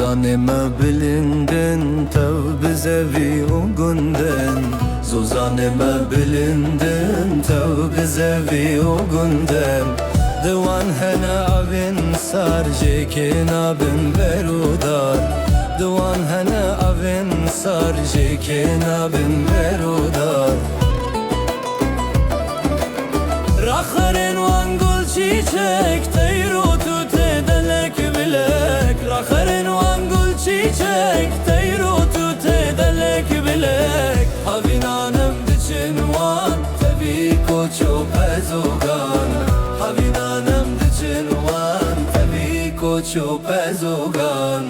Zuzanê me bilindin tev bi zevî û gundin Zuzanê me bilindin tev bi zevî û gundin Di wan hene avên sar jêkê nabin berûdar Di wan hene avên sar jêkê nabin berûdar Raxerên wan gul çîçek teyro tu tê delek bilek Raxerên wan gul çîçek teyro tu tê delek bilek Havînanem diçin wan tevî koço pezogan Havînanem diçin wan tevî koço pezogan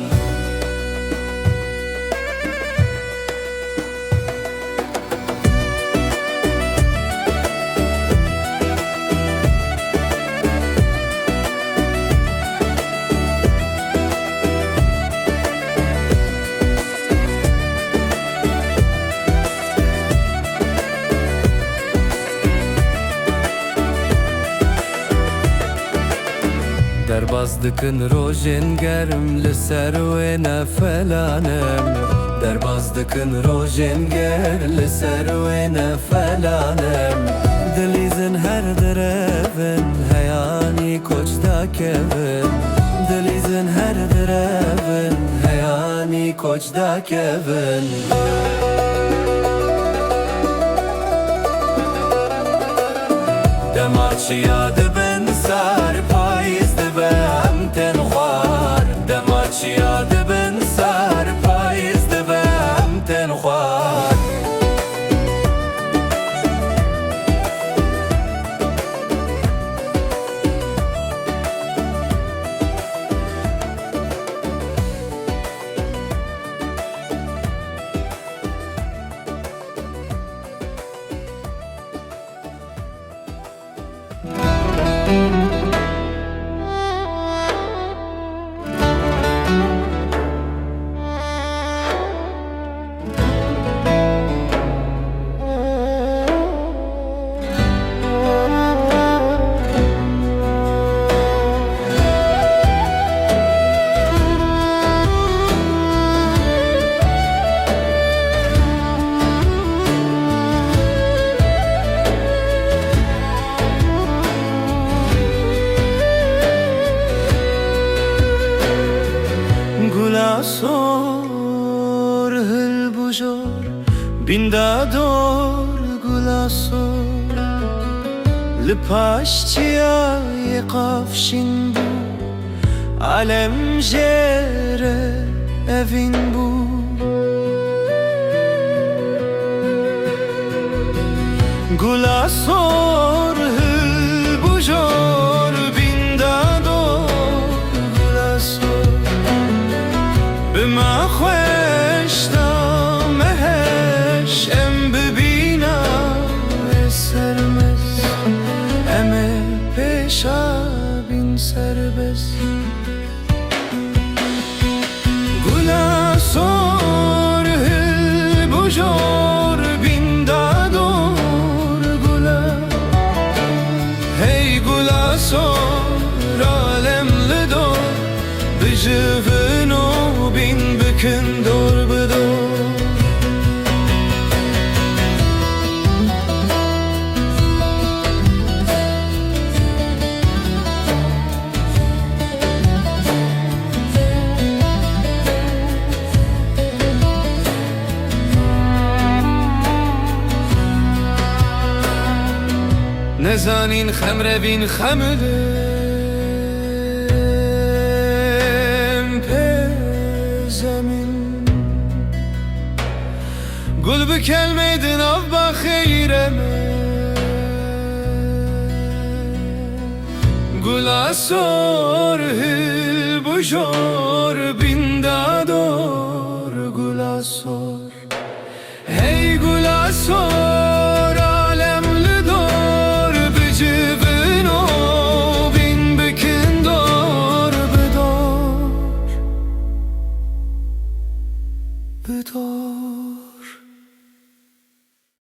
Derbas dikin rojên germ li ser wê nefelanem Derbas dikin rojên ger li ser wê nefelanem Dilîzin her direvin heyanî koç da kevin Dilîzin her direvin heyanî koç da kevin Demarçiya dibin sar payîz dibe em tên xwar Demarçiya dibin sar payîz dibe em tên xwar Gulasor hilbujor bindador gulasor Lipaşçıya yekafşin bu alem jere evin bu Gulasor hilbujor bindador gulasor بما خوش دا مهش ام ببینا سرمز ام پیشا بین سربز گلا سور هل بجور بین دادور گلا هی گلا سور عالم لدور بجفنو bin bükün dor bedor Nezanin xemre bin xemle Gul bükelmeydin av baxeyreme Gulasor hil bujor bindador Gulasor Hey gulasor alemli dor Bicivin o bin bikin dor Bedor Bedor